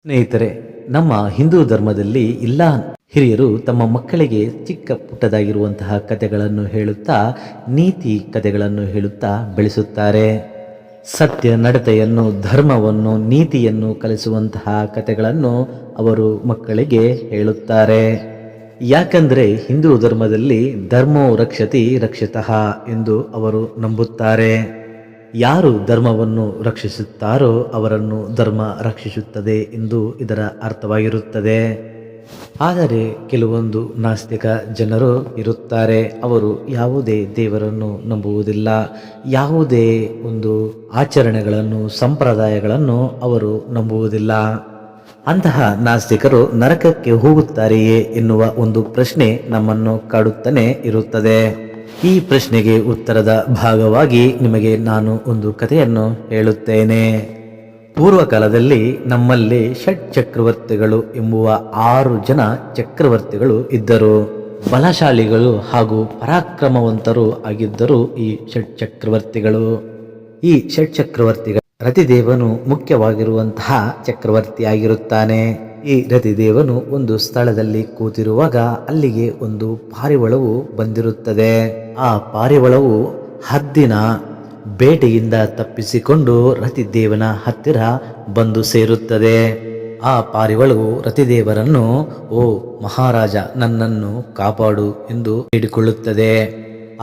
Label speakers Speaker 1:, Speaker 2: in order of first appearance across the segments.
Speaker 1: ಸ್ನೇಹಿತರೆ, ನಮ್ಮ ಹಿಂದೂ ಧರ್ಮದಲ್ಲಿ ಎಲ್ಲ ಹಿರಿಯರು ತಮ್ಮ ಮಕ್ಕಳಿಗೆ ಚಿಕ್ಕ ಪುಟ್ಟದಾಗಿರುವಂತಹ ಕಥೆಗಳನ್ನು ಹೇಳುತ್ತಾ ನೀತಿ ಕಥೆಗಳನ್ನು ಹೇಳುತ್ತಾ ಬೆಳೆಸುತ್ತಾರೆ. ಸತ್ಯ ನಡತೆಯನ್ನು, ಧರ್ಮವನ್ನು, ನೀತಿಯನ್ನು ಕಲಿಸುವಂತಹ ಕಥೆಗಳನ್ನು ಅವರು ಮಕ್ಕಳಿಗೆ ಹೇಳುತ್ತಾರೆ. ಯಾಕಂದ್ರೆ ಹಿಂದೂ ಧರ್ಮದಲ್ಲಿ ಧರ್ಮೋ ರಕ್ಷತಿ ರಕ್ಷತಃ ಎಂದು ಅವರು ನಂಬುತ್ತಾರೆ. ಯಾರು ಧರ್ಮವನ್ನು ರಕ್ಷಿಸುತ್ತಾರೋ ಅವರನ್ನು ಧರ್ಮ ರಕ್ಷಿಸುತ್ತದೆ ಎಂದು ಇದರ ಅರ್ಥವಾಗಿರುತ್ತದೆ. ಆದರೆ ಕೆಲವೊಂದು ನಾಸ್ತಿಕ ಜನರು ಇರುತ್ತಾರೆ. ಅವರು ಯಾವುದೇ ದೇವರನ್ನು ನಂಬುವುದಿಲ್ಲ, ಯಾವುದೇ ಒಂದು ಆಚರಣೆಗಳನ್ನು, ಸಂಪ್ರದಾಯಗಳನ್ನು ಅವರು ನಂಬುವುದಿಲ್ಲ. ಅಂತಹ ನಾಸ್ತಿಕರು ನರಕಕ್ಕೆ ಹೋಗುತ್ತಾರೆಯೇ ಎನ್ನುವ ಒಂದು ಪ್ರಶ್ನೆ ನಮ್ಮನ್ನು ಕಾಡುತ್ತಲೇ ಇರುತ್ತದೆ. ಈ ಪ್ರಶ್ನೆಗೆ ಉತ್ತರದ ಭಾಗವಾಗಿ ನಿಮಗೆ ನಾನು ಒಂದು ಕಥೆಯನ್ನು ಹೇಳುತ್ತೇನೆ. ಪೂರ್ವಕಾಲದಲ್ಲಿ ನಮ್ಮಲ್ಲಿ ಷಟ್ ಚಕ್ರವರ್ತಿಗಳು ಎಂಬುವ 6 ಜನ ಚಕ್ರವರ್ತಿಗಳು ಇದ್ದರು. ಬಲಶಾಲಿಗಳು ಹಾಗೂ ಪರಾಕ್ರಮವಂತರು ಆಗಿದ್ದರು ಈ ಷಟ್ ಚಕ್ರವರ್ತಿಗಳು. ಈ ಷಟ್ ಚಕ್ರವರ್ತಿಗಳು ರತಿದೇವನು ಮುಖ್ಯವಾಗಿರುವಂತಹ ಚಕ್ರವರ್ತಿಯಾಗಿರುತ್ತಾನೆ. ಈ ರತಿದೇವನು ಒಂದು ಸ್ಥಳದಲ್ಲಿ ಕೂತಿರುವಾಗ ಅಲ್ಲಿಗೆ ಒಂದು ಪಾರಿವಾಳವು ಬಂದಿರುತ್ತದೆ. ಆ ಪಾರಿವಾಳವು ಹದ್ದಿನ ಬೇಟೆಯಿಂದ ತಪ್ಪಿಸಿಕೊಂಡು ರತಿದೇವನ ಹತ್ತಿರ ಬಂದು ಸೇರುತ್ತದೆ. ಆ ಪಾರಿವಾಳವು ರತಿದೇವರನ್ನು, ಓ ಮಹಾರಾಜ, ನನ್ನನ್ನು ಕಾಪಾಡು ಎಂದು ಬೇಡಿಕೊಳ್ಳುತ್ತದೆ.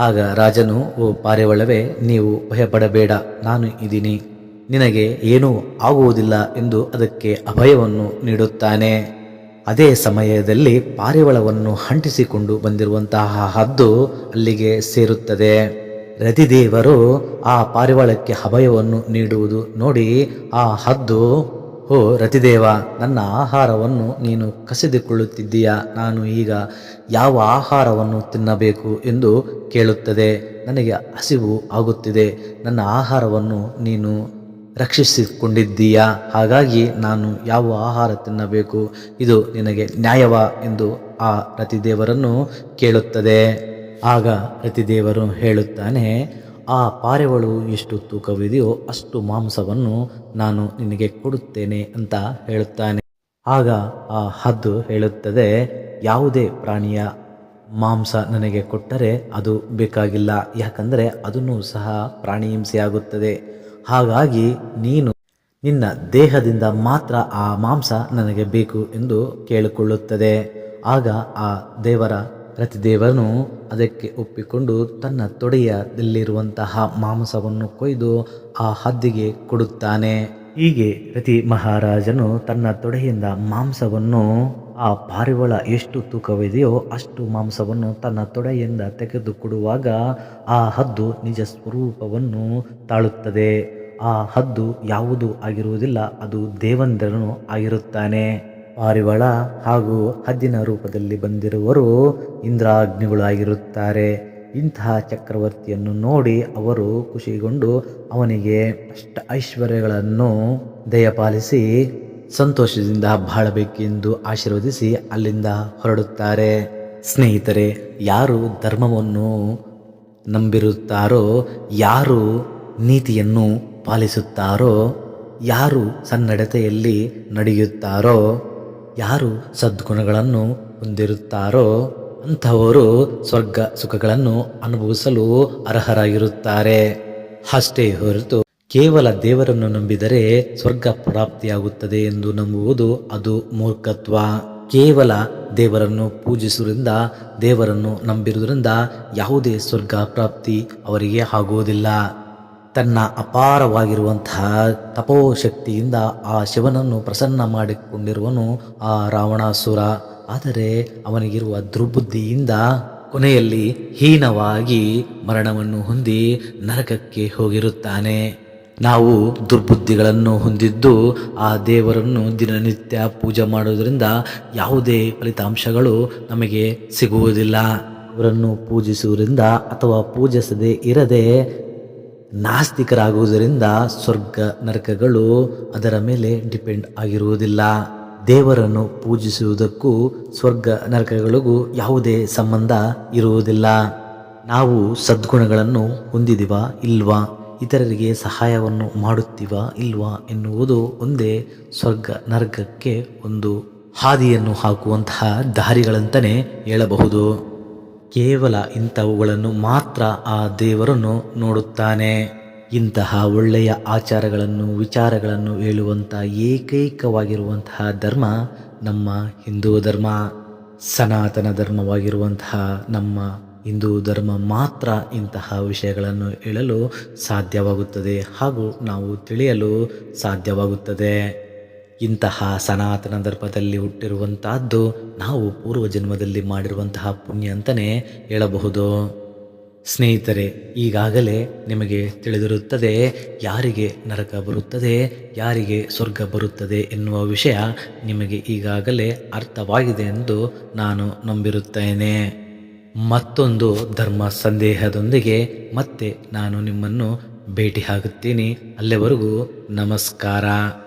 Speaker 1: ಆಗ ರಾಜನು, ಓ ಪಾರಿವಾಳವೇ, ನೀವು ಭಯಪಡಬೇಡ, ನಾನು ಇದ್ದೀನಿ, ನಿನಗೆ ಏನೂ ಆಗುವುದಿಲ್ಲ ಎಂದು ಅದಕ್ಕೆ ಅಭಯವನ್ನು ನೀಡುತ್ತಾನೆ. ಅದೇ ಸಮಯದಲ್ಲಿ ಪಾರಿವಾಳವನ್ನು ಅಂಟಿಸಿಕೊಂಡು ಬಂದಿರುವಂತಹ ಹದ್ದು ಅಲ್ಲಿಗೆ ಸೇರುತ್ತದೆ. ರತಿದೇವರು ಆ ಪಾರಿವಾಳಕ್ಕೆ ಅಭಯವನ್ನು ನೀಡುವುದು ನೋಡಿ ಆ ಹದ್ದು, ಓ ರತಿದೇವ, ನನ್ನ ಆಹಾರವನ್ನು ನೀನು ಕಸಿದುಕೊಳ್ಳುತ್ತಿದ್ದೀಯಾ, ನಾನು ಈಗ ಯಾವ ಆಹಾರವನ್ನು ತಿನ್ನಬೇಕು ಎಂದು ಕೇಳುತ್ತದೆ. ನನಗೆ ಹಸಿವು ಆಗುತ್ತಿದೆ, ನನ್ನ ಆಹಾರವನ್ನು ನೀನು ರಕ್ಷಿಸಿಕೊಂಡಿದ್ದೀಯಾ, ಹಾಗಾಗಿ ನಾನು ಯಾವ ಆಹಾರ ತಿನ್ನಬೇಕು, ಇದು ನಿನಗೆ ನ್ಯಾಯವಾ ಎಂದು ಆ ರತಿದೇವರನ್ನು ಕೇಳುತ್ತದೆ. ಆಗ ರತಿದೇವರು ಹೇಳುತ್ತಾನೆ, ಆ ಪಾರಿವಾಳು ಎಷ್ಟು ತೂಕವಿದೆಯೋ ಅಷ್ಟು ಮಾಂಸವನ್ನು ನಾನು ನಿನಗೆ ಕೊಡುತ್ತೇನೆ ಅಂತ ಹೇಳುತ್ತಾನೆ. ಆಗ ಆ ಹದ್ದು ಹೇಳುತ್ತದೆ, ಯಾವುದೇ ಪ್ರಾಣಿಯ ಮಾಂಸ ನನಗೆ ಕೊಟ್ಟರೆ ಅದು ಬೇಕಾಗಿಲ್ಲ, ಯಾಕಂದರೆ ಅದನ್ನು ಸಹ ಪ್ರಾಣಿ ಹಿಂಸೆಯಾಗುತ್ತದೆ. ಹಾಗಾಗಿ ನೀನು ನಿನ್ನ ದೇಹದಿಂದ ಮಾತ್ರ ಆ ಮಾಂಸ ನನಗೆ ಬೇಕು ಎಂದು ಕೇಳಿಕೊಳ್ಳುತ್ತದೆ. ಆಗ ಆ ರತಿದೇವನು ಅದಕ್ಕೆ ಒಪ್ಪಿಕೊಂಡು ತನ್ನ ತೊಡೆಯದಲ್ಲಿರುವಂತಹ ಮಾಂಸವನ್ನು ಕೊಯ್ದು ಆ ಹದ್ದಿಗೆ ಕೊಡುತ್ತಾನೆ. ಹೀಗೆ ರತಿ ಮಹಾರಾಜನು ತನ್ನ ತೊಡೆಯಿಂದ ಮಾಂಸವನ್ನು, ಆ ಪಾರಿವಾಳ ಎಷ್ಟು ತೂಕವಿದೆಯೋ ಅಷ್ಟು ಮಾಂಸವನ್ನು ತನ್ನ ತೊಡೆಯಿಂದ ತೆಗೆದು ಕೊಡುವಾಗ ಆ ಹದ್ದು ನಿಜ ಸ್ವರೂಪವನ್ನು ತಾಳುತ್ತದೆ. ಆ ಹದ್ದು ಯಾವುದೂ ಆಗಿರುವುದಿಲ್ಲ, ಅದು ದೇವೇಂದ್ರನು ಆಗಿರುತ್ತಾನೆ. ಪಾರಿವಾಳ ಹಾಗೂ ಹದ್ದಿನ ರೂಪದಲ್ಲಿ ಬಂದಿರುವರು ಇಂದ್ರಾಗ್ನಿಗಳು ಆಗಿರುತ್ತಾರೆ. ಇಂತಹ ಚಕ್ರವರ್ತಿಯನ್ನು ನೋಡಿ ಅವರು ಖುಷಿಗೊಂಡು ಅವನಿಗೆ ಅಷ್ಟ ಐಶ್ವರ್ಯಗಳನ್ನು ದಯಪಾಲಿಸಿ ಸಂತೋಷದಿಂದ ಬಾಳಬೇಕೆಂದು ಆಶೀರ್ವದಿಸಿ ಅಲ್ಲಿಂದ ಹೊರಡುತ್ತಾರೆ. ಸ್ನೇಹಿತರೆ, ಯಾರು ಧರ್ಮವನ್ನು ನಂಬಿರುತ್ತಾರೋ, ಯಾರು ನೀತಿಯನ್ನು ಪಾಲಿಸುತ್ತಾರೋ, ಯಾರು ಸನ್ನಡತೆಯಲ್ಲಿ ನಡೆಯುತ್ತಾರೋ, ಯಾರು ಸದ್ಗುಣಗಳನ್ನು ಹೊಂದಿರುತ್ತಾರೋ ಅಂಥವರು ಸ್ವರ್ಗ ಸುಖಗಳನ್ನು ಅನುಭವಿಸಲು ಅರ್ಹರಾಗಿರುತ್ತಾರೆ. ಅಷ್ಟೇ ಹೊರತು ಕೇವಲ ದೇವರನ್ನು ನಂಬಿದರೆ ಸ್ವರ್ಗ ಪ್ರಾಪ್ತಿಯಾಗುತ್ತದೆ ಎಂದು ನಂಬುವುದು ಅದು ಮೂರ್ಖತ್ವ. ಕೇವಲ ದೇವರನ್ನು ಪೂಜಿಸುವುದರಿಂದ, ದೇವರನ್ನು ನಂಬಿರುವುದರಿಂದ ಯಾವುದೇ ಸ್ವರ್ಗ ಪ್ರಾಪ್ತಿ ಅವರಿಗೆ ಆಗುವುದಿಲ್ಲ. ತನ್ನ ಅಪಾರವಾಗಿರುವಂತಹ ತಪೋಶಕ್ತಿಯಿಂದ ಆ ಶಿವನನ್ನು ಪ್ರಸನ್ನ ಮಾಡಿಕೊಂಡಿರುವನು ಆ ರಾವಣಾಸುರ. ಆದರೆ ಅವನಿಗಿರುವ ದುರ್ಬುದ್ಧಿಯಿಂದ ಕೊನೆಯಲ್ಲಿ ಹೀನವಾಗಿ ಮರಣವನ್ನು ಹೊಂದಿ ನರಕಕ್ಕೆ ಹೋಗಿರುತ್ತಾನೆ. ನಾವು ದುರ್ಬುದ್ಧಿಗಳನ್ನು ಹೊಂದಿದ್ದು ಆ ದೇವರನ್ನು ದಿನನಿತ್ಯ ಪೂಜೆ ಮಾಡುವುದರಿಂದ ಯಾವುದೇ ಫಲಿತಾಂಶಗಳು ನಮಗೆ ಸಿಗುವುದಿಲ್ಲ. ಅವರನ್ನು ಪೂಜಿಸುವುದರಿಂದ ಅಥವಾ ಪೂಜಿಸದೇ ಇರದೆ ನಾಸ್ತಿಕರಾಗುವುದರಿಂದ ಸ್ವರ್ಗ ನರಕಗಳು ಅದರ ಮೇಲೆ ಡಿಪೆಂಡ್ ಆಗಿರುವುದಿಲ್ಲ. ದೇವರನ್ನು ಪೂಜಿಸುವುದಕ್ಕೂ ಸ್ವರ್ಗ ನರಕಗಳಿಗೂ ಯಾವುದೇ ಸಂಬಂಧ ಇರುವುದಿಲ್ಲ. ನಾವು ಸದ್ಗುಣಗಳನ್ನು ಹೊಂದಿದಿವಾ ಇಲ್ವಾ ಇತರರಿಗೆ ಸಹಾಯವನ್ನು ಮಾಡುತ್ತೀವಾ ಇಲ್ವಾ ಎನ್ನುವುದು ಒಂದೇ ಸ್ವರ್ಗ ನರಕಕ್ಕೆ ಒಂದು ಹಾದಿಯನ್ನು ಹಾಕುವಂತಹ ದಾರಿಗಳಂತಲೇ ಹೇಳಬಹುದು. ಕೇವಲ ಇಂಥವುಗಳನ್ನು ಮಾತ್ರ ಆ ದೇವರನ್ನು ನೋಡುತ್ತಾನೆ. ಇಂತಹ ಒಳ್ಳೆಯ ಆಚಾರಗಳನ್ನು ವಿಚಾರಗಳನ್ನು ಹೇಳುವಂಥ ಏಕೈಕವಾಗಿರುವಂತಹ ಧರ್ಮ ನಮ್ಮ ಹಿಂದೂ ಧರ್ಮ. ಸನಾತನ ಧರ್ಮವಾಗಿರುವಂತಹ ನಮ್ಮ ಹಿಂದೂ ಧರ್ಮ ಮಾತ್ರ ಇಂತಹ ವಿಷಯಗಳನ್ನು ಹೇಳಲು ಸಾಧ್ಯವಾಗುತ್ತದೆ ಹಾಗೂ ನಾವು ತಿಳಿಯಲು ಸಾಧ್ಯವಾಗುತ್ತದೆ. ಇಂತಹ ಸನಾತನ ಧರ್ಮದಲ್ಲಿ ಹುಟ್ಟಿರುವಂತಹದ್ದು ನಾವು ಪೂರ್ವಜನ್ಮದಲ್ಲಿ ಮಾಡಿರುವಂತಹ ಪುಣ್ಯ ಅಂತಲೇ ಹೇಳಬಹುದು. ಸ್ನೇಹಿತರೆ, ಈಗಾಗಲೇ ನಿಮಗೆ ತಿಳಿದಿರುತ್ತದೆ ಯಾರಿಗೆ ನರಕ ಬರುತ್ತದೆ, ಯಾರಿಗೆ ಸ್ವರ್ಗ ಬರುತ್ತದೆ ಎನ್ನುವ ವಿಷಯ ನಿಮಗೆ ಈಗಾಗಲೇ ಅರ್ಥವಾಗಿದೆ ಎಂದು ನಾನು ನಂಬಿರುತ್ತೇನೆ. ಮತ್ತೊಂದು ಧರ್ಮ ಸಂದೇಹದೊಂದಿಗೆ ಮತ್ತೆ ನಾನು ನಿಮ್ಮನ್ನು ಭೇಟಿಯಾಗುತ್ತೀನಿ. ಅಲ್ಲಿವರೆಗೂ ನಮಸ್ಕಾರ.